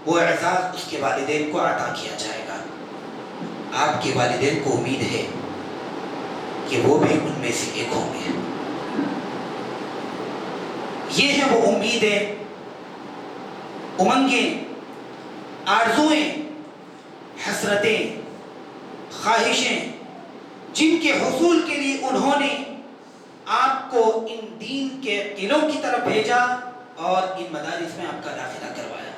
وہ اعزاز اس کے والدین کو عطا کیا جائے گا۔ آپ کے والدین کو امید ہے کہ وہ بھی ان میں سے ایک ہوں گے۔ یہ ہیں وہ امیدیں، امنگیں، آرزوئیں، حسرتیں، خواہشیں، جن کے حصول کے لیے انہوں نے آپ کو ان دین کے قلعوں کی طرف بھیجا اور ان مدارس میں آپ کا داخلہ کروایا۔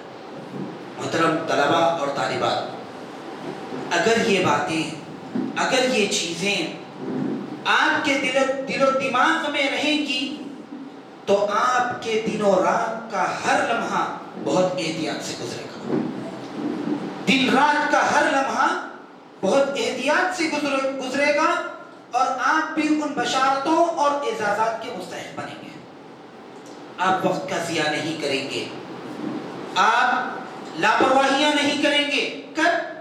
محترم طلباء اور طالبات، اگر یہ باتیں، اگر یہ چیزیں آپ کے دل و دماغ میں رہیں گی تو آپ کے دن و رات کا ہر لمحہ بہت احتیاط سے گزرے گا۔ دن رات کا ہر لمحہ بہت احتیاط سے گزرے گا اور آپ بھی ان بشارتوں اور اعزازات کے مستحق بنیں گے۔ آپ وقت کا ضیاع نہیں کریں گے، آپ لاپرواہیاں نہیں کریں گے۔ کب؟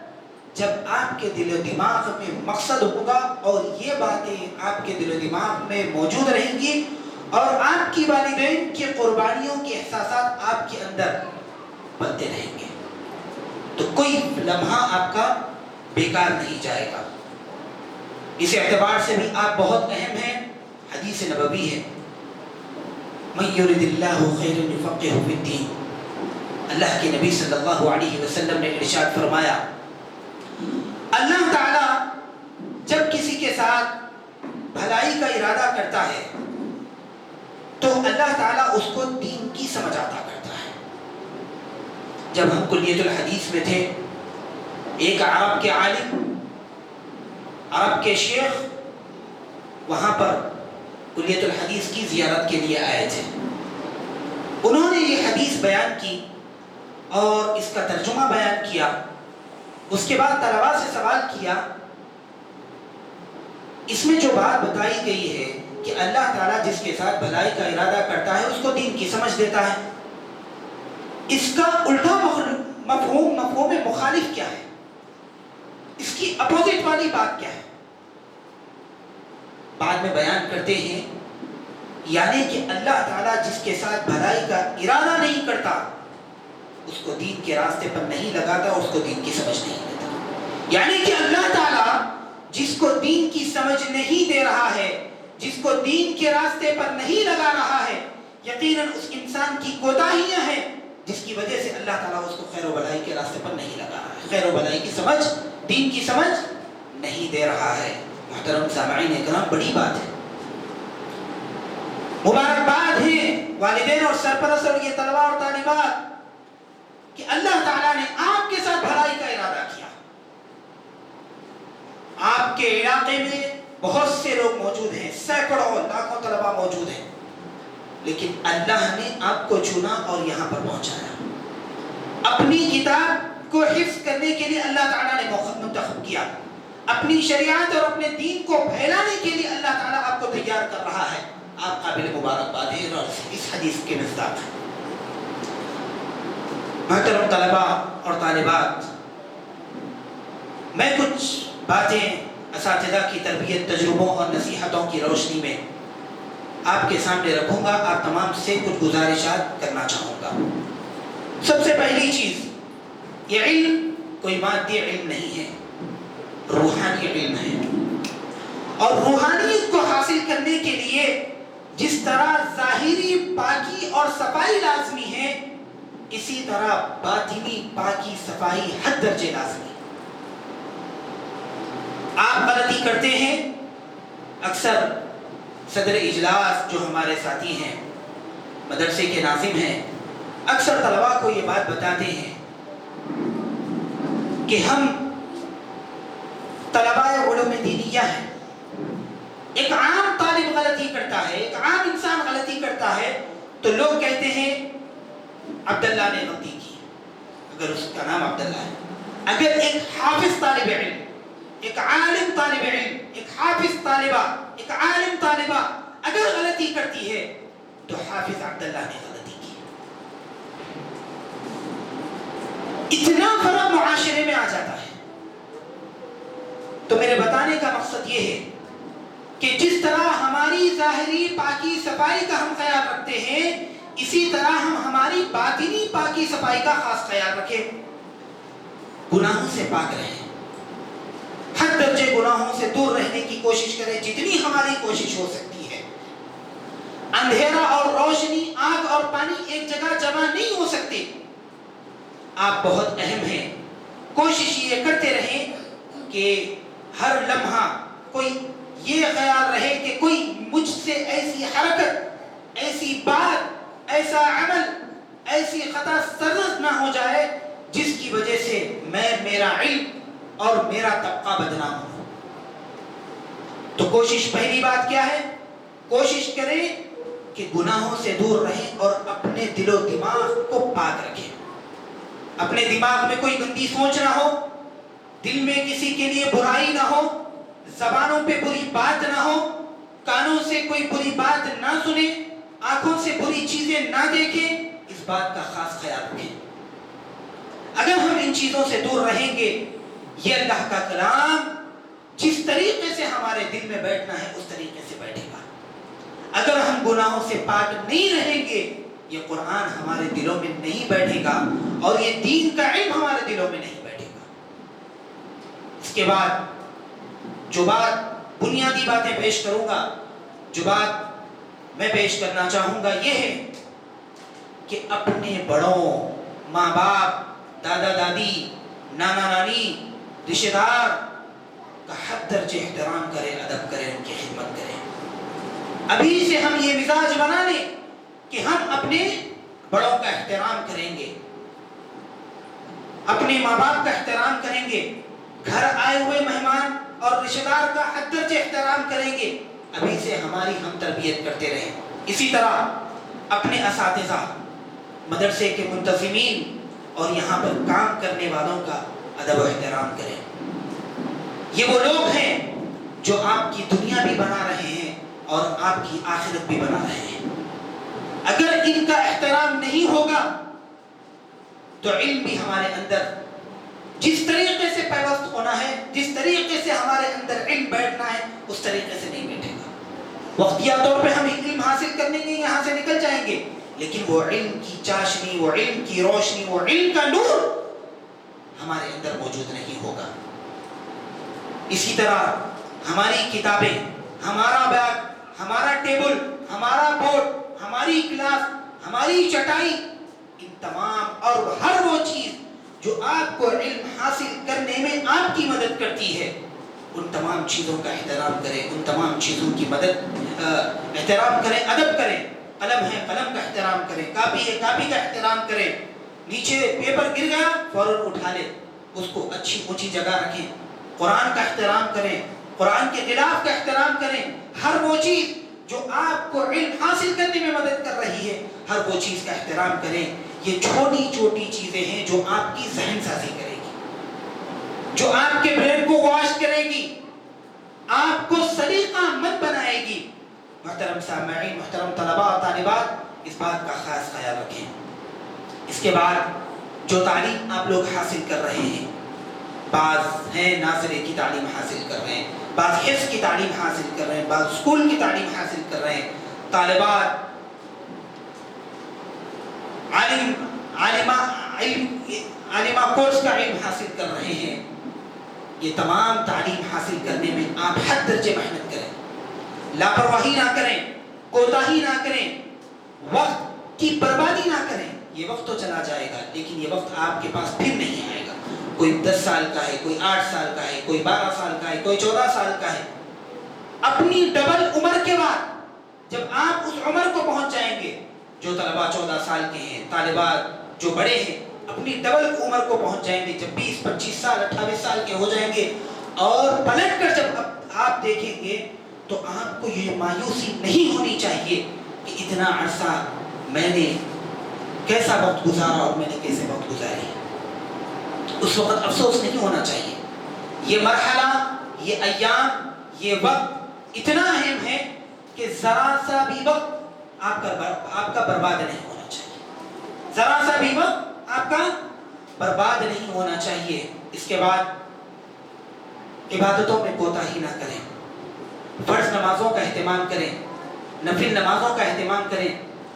جب آپ کے دل و دماغ میں مقصد ہوگا اور یہ باتیں آپ کے دل و دماغ میں موجود رہیں گی اور آپ کی والدین کی قربانیوں کے احساسات آپ کے اندر پلتے رہیں گے، تو کوئی لمحہ آپ کا بیکار نہیں جائے گا۔ اس اعتبار سے بھی آپ بہت اہم ہیں۔ حدیث نبوی ہے، من یرد اللہ خیرا یفقہہ فی الدین۔ اللہ کے نبی صلی اللہ علیہ وسلم نے ارشاد فرمایا، اللہ تعالی جب کسی کے ساتھ بھلائی کا ارادہ کرتا ہے تو اللہ تعالیٰ اس کو دین کی سمجھ عطا کرتا ہے۔ جب ہم کلیت الحدیث میں تھے، ایک عرب کے عالم، عرب کے شیخ وہاں پر کلیت الحدیث کی زیارت کے لیے آئے تھے۔ انہوں نے یہ حدیث بیان کی اور اس کا ترجمہ بیان کیا۔ اس کے بعد طلباء سے سوال کیا، اس میں جو بات بتائی گئی ہے کہ اللہ تعالیٰ جس کے ساتھ بھلائی کا ارادہ کرتا ہے اس کو دین کی سمجھ دیتا ہے، اس کا الٹا مفہوم مخالف کیا ہے؟ اس کی اپوزٹ والی بات کیا ہے؟ بعد میں بیان کرتے ہیں، یعنی کہ اللہ تعالیٰ جس کے ساتھ بھلائی کا ارادہ نہیں کرتا اس کو دین کے راستے پر نہیں لگاتا، اس کو دین کی سمجھ نہیں دیتا۔ یعنی کہ اللہ تعالیٰ جس کو دین کی سمجھ نہیں دے رہا ہے، جس کو دین کے راستے پر نہیں لگا رہا ہے، یقیناً اس انسان کی کوتاہیاں ہیں جس کی وجہ سے اللہ تعالیٰ اس کو خیر و بھلائی کے راستے پر نہیں لگا رہا ہے، خیر و بھلائی کی سمجھ، دین کی سمجھ نہیں دے رہا ہے۔ محترم سامعین اکرام، بڑی بات ہے، مبارکباد ہے والدین اور سرپرست اور یہ طلباء اور طالبات کہ اللہ تعالیٰ نے آپ کے ساتھ بھلائی کا ارادہ کیا۔ آپ کے علاقے میں بہت سے لوگ موجود ہیں، سینکڑوں لاکھوں طلباء موجود ہیں، لیکن اللہ نے آپ کو چنا اور یہاں پر پہنچایا۔ اپنی کتاب کو حفظ کرنے کے لیے اللہ تعالیٰ نے منتخب کیا، اپنی شریعت اور اپنے دین کو پھیلانے کے لیے اللہ تعالیٰ آپ کو تیار کر رہا ہے۔ آپ قابل مبارکباد ہیں اور اس حدیث کے مصداق ہیں۔ محترم طلباء اور طالبات، میں کچھ باتیں اساتذہ کی تربیت، تجربوں اور نصیحتوں کی روشنی میں آپ کے سامنے رکھوں گا۔ آپ تمام سے کچھ گزارشات کرنا چاہوں گا۔ سب سے پہلی چیز، یہ علم کوئی مادی علم نہیں ہے، روحانی علم ہے، اور روحانیت کو حاصل کرنے کے لیے جس طرح ظاہری پاکی اور صفائی لازمی ہے، اسی طرح باطنی پاکی صفائی حد درجے لازمی ہے۔ آپ غلطی کرتے ہیں، اکثر صدر اجلاس جو ہمارے ساتھی ہیں، مدرسے کے ناظم ہیں، اکثر طلباء کو یہ بات بتاتے ہیں کہ ہم طلباء علوم دینیہ ہیں۔ ایک عام طالب غلطی کرتا ہے، ایک عام انسان غلطی کرتا ہے تو لوگ کہتے ہیں عبداللہ نے غلطی کی، اگر اس کا نام عبداللہ ہے۔ اگر ایک حافظ طالب علم، ایک عالم طالب علم، ایک حافظ طالبہ، ایک عالم طالبہ اگر غلطی کرتی ہے تو حافظ عبداللہ نے غلطی کی۔ اتنا فرق معاشرے میں آ جاتا ہے۔ تو میرے بتانے کا مقصد یہ ہے کہ جس طرح ہماری ظاہری پاکی صفائی کا ہم خیال رکھتے ہیں، اسی طرح ہم ہماری باطنی پاکی صفائی کا خاص خیال رکھیں، گناہوں سے پاک رہیں، ہر درجے گناہوں سے دور رہنے کی کوشش کریں جتنی ہماری کوشش ہو سکتی ہے۔ اندھیرا اور روشنی، آگ اور پانی ایک جگہ جمع نہیں ہو سکتے، آپ بہت اہم ہیں۔ کوشش یہ کرتے رہیں کہ ہر لمحہ کوئی یہ خیال رہے کہ کوئی مجھ سے ایسی حرکت، ایسی بات، ایسا عمل، ایسی خطا سرزد نہ ہو جائے جس کی وجہ سے میرا علم اور میرا طبقہ بدنام ہو۔ تو کوشش، پہلی بات کیا ہے؟ کوشش کریں کہ گناہوں سے دور رہیں اور اپنے دل و دماغ کو پاک رکھیں۔ اپنے دماغ میں کوئی گندی سوچ نہ ہو، دل میں کسی کے لیے برائی نہ ہو، زبانوں پہ بری بات نہ ہو، کانوں سے کوئی بری بات نہ سنے، آنکھوں سے بری چیزیں نہ دیکھیں، اس بات کا خاص خیال رکھیں۔ اگر ہم ان چیزوں سے دور رہیں گے، یہ اللہ کا کلام جس طریقے سے ہمارے دل میں بیٹھنا ہے اس طریقے سے بیٹھے گا۔ اگر ہم گناہوں سے پاک نہیں رہیں گے، یہ قرآن ہمارے دلوں میں نہیں بیٹھے گا اور یہ دین کا علم ہمارے دلوں میں نہیں بیٹھے گا۔ اس کے بعد جو بات، بنیادی باتیں پیش کروں گا، جو بات میں پیش کرنا چاہوں گا یہ ہے کہ اپنے بڑوں، ماں باپ، دادا دادی، نانا نانی، رشتہ دار کا حد درجے احترام کریں، ادب کریں، ان کی خدمت کریں۔ ابھی سے ہم یہ مزاج بنا لیں کہ ہم اپنے بڑوں کا احترام کریں گے، اپنے ماں باپ کا احترام کریں گے، گھر آئے ہوئے مہمان اور رشتہ دار کا حد درجے احترام کریں گے۔ ابھی سے ہماری ہم تربیت کرتے رہیں۔ اسی طرح اپنے اساتذہ، مدرسے کے منتظمین اور یہاں پر کام کرنے والوں کا ادب و احترام کریں۔ یہ وہ لوگ ہیں جو آپ کی دنیا بھی بنا رہے ہیں اور آپ کی آخرت بھی بنا رہے ہیں۔ اگر ان کا احترام نہیں ہوگا تو علم بھی ہمارے اندر جس طریقے سے پیوست ہونا ہے، جس طریقے سے ہمارے اندر علم بیٹھنا ہے، اس طریقے سے نہیں بیٹھے گا۔ وقتیہ طور پہ ہم علم حاصل کرنے کے یہاں سے نکل جائیں گے، لیکن وہ علم کی چاشنی، وہ علم کی روشنی، وہ علم کا نور ہمارے اندر موجود نہیں ہوگا۔ اسی طرح ہماری کتابیں، ہمارا بیگ، ہمارا ٹیبل، ہمارا بورڈ، ہماری کلاس، ہماری چٹائی، ان تمام اور ہر وہ چیز جو آپ کو علم حاصل کرنے میں آپ کی مدد کرتی ہے، ان تمام چیزوں کا احترام کریں، ان تمام چیزوں کی مدد احترام کریں، ادب کریں۔ قلم ہے، قلم کا احترام کریں، کاپی ہے، کاپی کا احترام کریں۔ نیچے پیپر گر گیا فوراً اٹھا لیں، اس کو اچھی اونچی جگہ رکھیں۔ قرآن کا احترام کریں، قرآن کے غلاف کا احترام کریں۔ ہر وہ چیز جو آپ کو علم حاصل کرنے میں مدد کر رہی ہے، ہر وہ چیز کا احترام کریں۔ یہ چھوٹی چھوٹی چیزیں ہیں جو آپ کی ذہن سازی کرے گی، جو آپ کے برین کو واش کرے گی، آپ کو سلیقہ مند بنائے گی۔ محترم سامعین، محترم طلباء و طالبات، اس بات کا خاص خیال رکھیں۔ اس کے بعد جو تعلیم آپ لوگ حاصل کر رہے ہیں، بعض ہیں ناظرے کی تعلیم حاصل کر رہے ہیں، بعض حفظ کی تعلیم حاصل کر رہے ہیں، بعض اسکول کی تعلیم حاصل کر رہے ہیں، طالبات عالمہ کورس کا علم حاصل کر رہے ہیں۔ یہ تمام تعلیم حاصل کرنے میں آپ حد درجے محنت کریں، لاپرواہی نہ کریں، کوتاہی نہ کریں، وقت کی بربادی نہ کریں۔ یہ وقت تو چلا جائے گا، لیکن یہ وقت آپ کے پاس پھر نہیں آئے گا۔ کوئی 10 سال کا ہے، کوئی 8 سال کا ہے، کوئی 12 سال کا ہے، کوئی 14 سال کا ہے۔ اپنی ڈبل عمر کے بعد جب آپ اس عمر کو پہنچ جائیں گے، جو طلباء 14 سال کے ہیں، طالبات جو بڑے ہیں، اپنی ڈبل عمر کو پہنچ جائیں گے، جب 20 25 سال 28 سال کے ہو جائیں گے، اور پلٹ کر جب آپ دیکھیں گے تو آپ کو یہ مایوسی نہیں ہونی چاہیے کہ اتنا عرصہ میں نے کیسا وقت گزارا اور میں نے کیسے وقت گزاری۔ اس وقت افسوس نہیں ہونا چاہیے۔ یہ مرحلہ، یہ ایام، یہ وقت اتنا اہم ہے کہ ذرا سا بھی وقت آپ کا برباد نہیں ہونا چاہیے، ذرا سا بھی وقت آپ کا برباد نہیں ہونا چاہیے۔ اس کے بعد عبادتوں میں کوتاہی نہ کریں، فرض نمازوں کا اہتمام کریں، نفل نمازوں کا اہتمام کریں،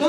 2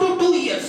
to 2 years,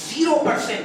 0%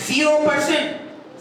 0%,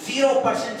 0%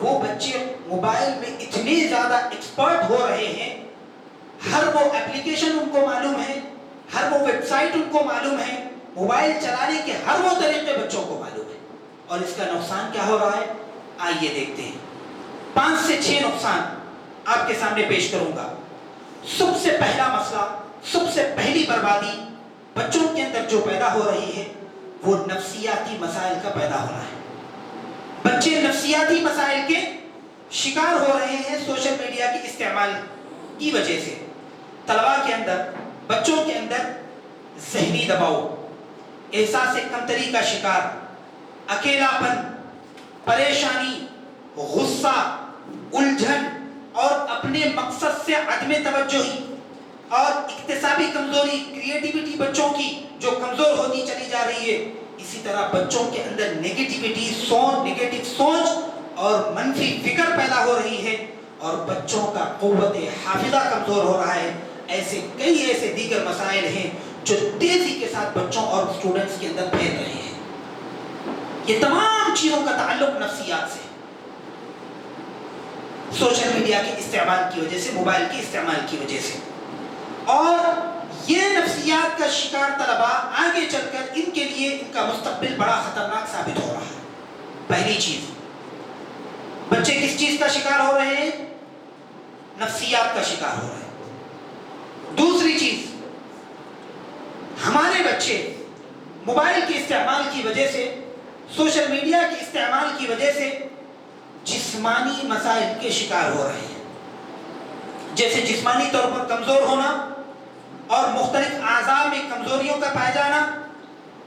وہ بچے موبائل میں اتنے زیادہ ایکسپرٹ ہو رہے ہیں، ہر وہ ایپلیکیشن ان کو معلوم ہے، ہر وہ ویب سائٹ ان کو معلوم ہے، موبائل چلانے کے ہر وہ طریقے بچوں کو معلوم ہے۔ اور اس کا نقصان کیا ہو رہا ہے، آئیے دیکھتے ہیں۔ 5 سے 6 نقصان آپ کے سامنے پیش کروں گا۔ سب سے پہلا مسئلہ، سب سے پہلی بربادی بچوں کے اندر جو پیدا ہو رہی ہے وہ نفسیاتی مسائل کا پیدا ہو رہا ہے۔ بچے نفسیاتی مسائل کے شکار ہو رہے ہیں سوشل میڈیا کے استعمال کی وجہ سے۔ طلباء کے اندر، بچوں کے اندر ذہنی دباؤ، احساس کمتری کا شکار، اکیلا پن، پریشانی، غصہ، الجھن اور اپنے مقصد سے عدم توجہی اور اکتسابی کمزوری، کریٹیوٹی بچوں کی جو کمزور ہوتی چلی جا رہی ہے۔ اسی طرح بچوں کے اندر نیگیٹو سوچ اور منفی فکر پیدا ہو رہی ہے، اور بچوں کا قوت حافظہ کمزور ہو رہا ہے۔ کئی ایسے دیگر مسائل ہیں جو تیزی کے ساتھ بچوں اور اسٹوڈنٹس کے اندر پھیل رہے ہیں۔ یہ تمام چیزوں کا تعلق نفسیات سے، سوشل میڈیا کے استعمال کی وجہ سے، موبائل کے استعمال کی وجہ سے۔ اور یہ نفسیات کا شکار طلباء آگے چل کر ان کے لیے ان کا مستقبل بڑا خطرناک ثابت ہو رہا ہے۔ پہلی چیز، بچے کس چیز کا شکار ہو رہے ہیں؟ نفسیات کا شکار ہو رہے ہیں۔ دوسری چیز، ہمارے بچے موبائل کے استعمال کی وجہ سے، سوشل میڈیا کے استعمال کی وجہ سے جسمانی مسائل کے شکار ہو رہے ہیں، جیسے جسمانی طور پر کمزور ہونا اور مختلف اعضاء میں کمزوریوں کا پایا جانا،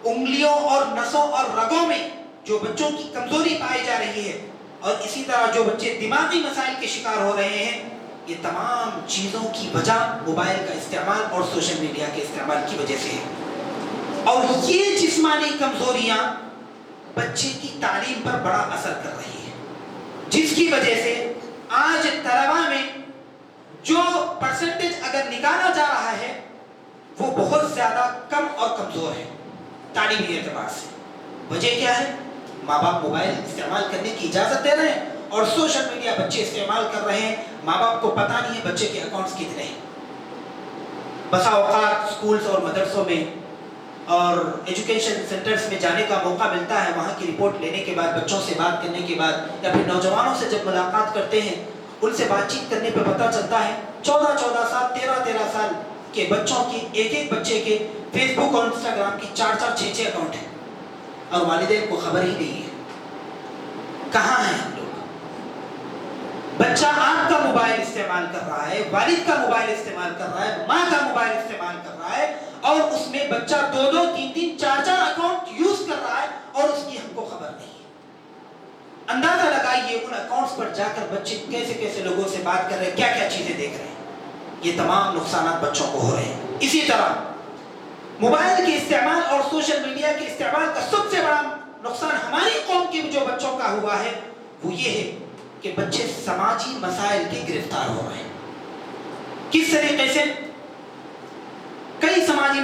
انگلیوں اور نسوں اور رگوں میں جو بچوں کی کمزوری پائی جا رہی ہے، اور اسی طرح جو بچے دماغی مسائل کے شکار ہو رہے ہیں۔ یہ تمام چیزوں کی وجہ موبائل کا استعمال اور سوشل میڈیا کے استعمال کی وجہ سے ہے۔ اور یہ جسمانی کمزوریاں بچے کی تعلیم پر بڑا اثر کر رہی ہے، جس کی وجہ سے آج طلباء میں جو پرسنٹیج اگر نکالا جا رہا ہے وہ بہت زیادہ کم اور کمزور ہے تعلیمی اعتبار سے۔ وجہ کیا ہے؟ ماں باپ موبائل استعمال کرنے کی اجازت دے رہے ہیں اور سوشل میڈیا بچے استعمال کر رہے ہیں، ماں باپ کو پتہ نہیں ہے بچے کے اکاؤنٹس کتنے ہیں۔ بسا اوقات سکولز اور مدرسوں میں اور ایجوکیشن سینٹرز میں جانے کا موقع ملتا ہے، وہاں کی رپورٹ لینے کے بعد، بچوں سے بات کرنے کے بعد، یا پھر نوجوانوں سے جب ملاقات کرتے ہیں، ان سے بات چیت کرنے پہ پتہ چلتا ہے 14 سال، 13 سال کے بچوں کی، ایک بچے کے فیس بک اور انسٹاگرام کی 4 6 اکاؤنٹ ہیں، اور والدین کو خبر ہی نہیں ہے۔ کہاں ہیں ہم لوگ؟ بچہ آپ کا موبائل استعمال کر رہا ہے، والد کا موبائل استعمال کر رہا ہے، ماں کا موبائل استعمال کر رہا ہے، اور اس میں بچہ 2 3 4 اکاؤنٹ یوز کر رہا ہے اور اس کی ہم کو خبر نہیں ہے۔ اندازہ لگائیے ان اکاؤنٹس پر جا کر بچے کیسے لوگوں سے بات کر رہے ہیں، کیا چیزیں دیکھ رہے ہیں۔ یہ تمام نقصانات بچوں کو ہو رہے ہیں۔ اسی طرح موبائل کے استعمال اور سوشل میڈیا کے استعمال کا سب سے بڑا نقصان ہماری قوم کے جو بچوں کا ہوا ہے وہ یہ ہے کہ بچے سماجی مسائل کے گرفتار ہو رہے ہیں۔ کس طریقے سے؟ کئی سماجی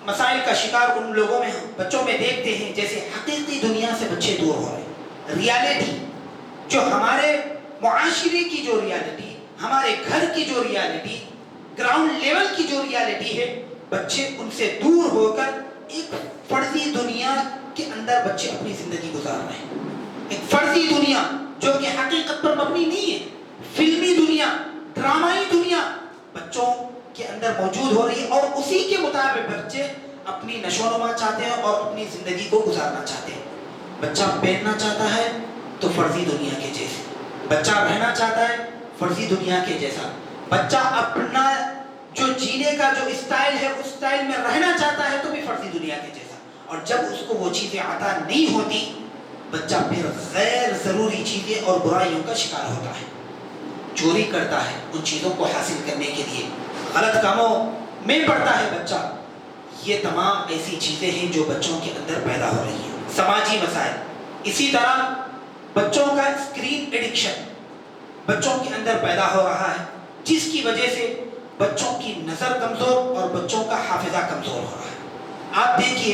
مسائل کا شکار ان لوگوں میں، بچوں میں دیکھتے ہیں، جیسے حقیقی دنیا سے بچے دور ہو رہے ہیں۔ ریالٹی، جو ہمارے معاشرے کی جو ریالٹی، ہمارے گھر کی جو ریالٹی، گراؤنڈ لیول کی جو ریالٹی ہے، بچے ان سے دور ہو کر ایک فرضی دنیا کے اندر بچے اپنی زندگی گزار رہے ہیں۔ ایک فرضی دنیا جو کہ حقیقت پر مبنی نہیں ہے، فلمی دنیا، ڈرامائی دنیا بچوں کے اندر موجود ہو رہی ہے، اور اسی کے مطابق بچے اپنی نشو و نما چاہتے ہیں اور اپنی زندگی کو گزارنا چاہتے ہیں۔ بچہ پہننا چاہتا ہے تو فرضی دنیا کے جیسے، بچہ رہنا چاہتا ہے فرضی دنیا کے جیسا، بچہ اپنا جو جینے کا جو اسٹائل ہے اس اسٹائل میں رہنا چاہتا ہے تو بھی فرضی دنیا کے جیسا۔ اور جب اس کو وہ چیزیں عطا نہیں ہوتی، بچہ پھر غیر ضروری چیزیں اور برائیوں کا شکار ہوتا ہے، چوری کرتا ہے ان چیزوں کو حاصل کرنے کے لیے، غلط کاموں میں پڑتا ہے بچہ۔ یہ تمام ایسی چیزیں ہیں جو بچوں کے اندر پیدا ہو رہی ہیں۔ سماجی مسائل، اسی طرح بچوں کا اسکرین ایڈکشن بچوں کے اندر پیدا ہو رہا ہے، جس کی وجہ سے بچوں کی نظر کمزور اور بچوں کا حافظہ کمزور ہو رہا ہے۔ آپ دیکھیے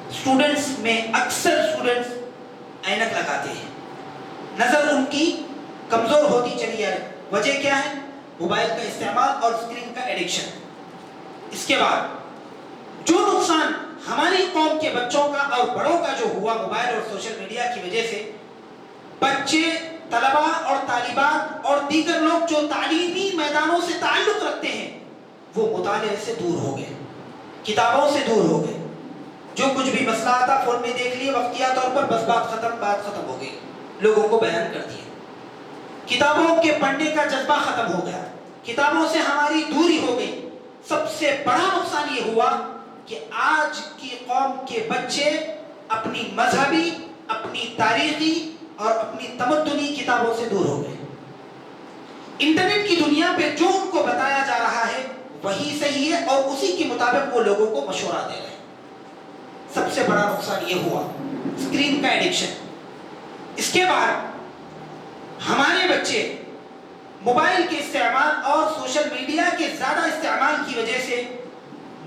اسٹوڈنٹس میں اکثر اسٹوڈنٹس اینک لگاتے ہیں، نظر ان کی کمزور ہوتی چلی جا رہی. وجہ کیا ہے؟ موبائل کا استعمال اور اسکرین کا ایڈکشن. اس کے بعد جو نقصان ہماری قوم کے بچوں کا اور بڑوں کا جو ہوا موبائل اور سوشل میڈیا کی وجہ سے، بچے، طلباء اور طالبات اور دیگر لوگ جو تعلیمی میدانوں سے تعلق رکھتے ہیں وہ مطالعے سے دور ہو گئے، کتابوں سے دور ہو گئے. جو کچھ بھی مسئلہ آتا فون میں دیکھ لیے، وقتیہ طور پر بس بات ختم ہو گئی، لوگوں کو بیان کر دیا. کتابوں کے پڑھنے کا جذبہ ختم ہو گیا، کتابوں سے ہماری دوری ہو گئی. سب سے بڑا نقصان یہ ہوا کہ آج کی قوم کے بچے اپنی مذہبی، اپنی تاریخی اور اپنی تمدنی کتابوں سے دور ہو گئے. انٹرنیٹ کی دنیا پہ جو ان کو بتایا جا رہا ہے وہی صحیح ہے اور اسی کے مطابق وہ لوگوں کو مشورہ دے رہے ہیں. سب سے بڑا نقصان یہ ہوا اسکرین کا ایڈکشن. اس کے بعد ہمارے بچے موبائل کے استعمال اور سوشل میڈیا کے زیادہ استعمال کی وجہ سے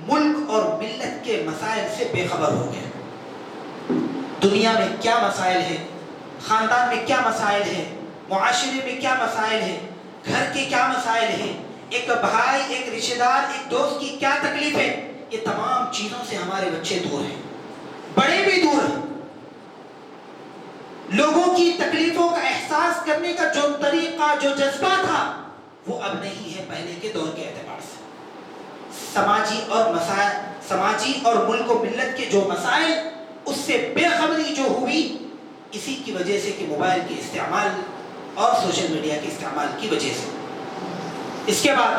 ملک اور ملت کے مسائل سے بے خبر ہو گئے. دنیا میں کیا مسائل ہیں، خاندان میں کیا مسائل ہیں، معاشرے میں کیا مسائل ہیں، گھر کے کیا مسائل ہیں، ایک بھائی، ایک رشتہ دار، ایک دوست کی کیا تکلیف ہے، یہ تمام چیزوں سے ہمارے بچے دور ہیں، بڑے بھی دور ہیں. لوگوں کی تکلیفوں کا احساس کرنے کا جو طریقہ، جو جذبہ تھا وہ اب نہیں ہے پہلے کے دور کے اعتبار سے. سماجی اور ملک و ملت کے جو مسائل، اس سے بے خبری جو ہوئی اسی کی وجہ سے کہ موبائل کے استعمال اور سوشل میڈیا کے استعمال کی وجہ سے. اس کے بعد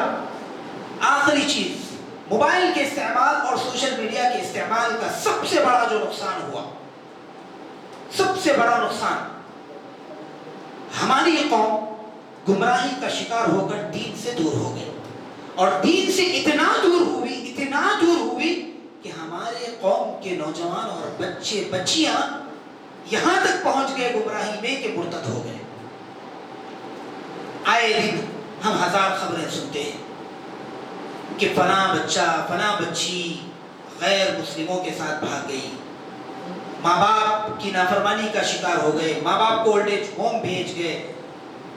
آخری چیز، موبائل کے استعمال اور سوشل میڈیا کے استعمال کا سب سے بڑا جو نقصان ہوا، سب سے بڑا نقصان، ہماری قوم گمراہی کا شکار ہو کر دین سے دور ہو گئی. اور دین سے اتنا دور ہوئی کہ ہمارے قوم کے نوجوان اور بچے بچیاں یہاں تک پہنچ گئے گمراہی میں کہ مرتد ہو گئے. آئے دن ہم ہزار خبریں سنتے ہیں کہ فلاں بچہ، فلاں بچی غیر مسلموں کے ساتھ بھاگ گئی، ماں باپ کی نافرمانی کا شکار ہو گئے، ماں باپ کو اولڈ ایج ہوم بھیج گئے.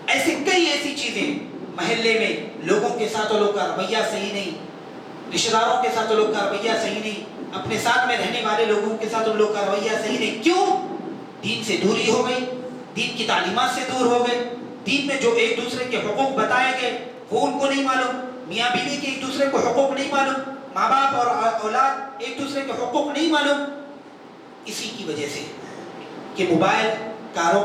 ایسی کئی ایسی چیزیں، محلے میں لوگوں کے ساتھ وہ لوگ کا رویہ صحیح نہیں، رشتہ داروں کے ساتھ وہ لوگ کا رویہ صحیح نہیں، اپنے ساتھ میں رہنے والے لوگوں کے ساتھ ان لوگ کا رویہ صحیح نہیں. کیوں؟ دین سے دوری ہو گئی، دین کی تعلیمات سے دور ہو گئے. دین میں جو ایک دوسرے کے حقوق بتائے گئے وہ ان کو نہیں معلوم، میاں بیوی کے ایک دوسرے کو حقوق نہیں معلوم، ماں باپ اور اولاد ایک دوسرے کے حقوق نہیں معلوم. اسی کی وجہ سے کہ موبائل کاروبار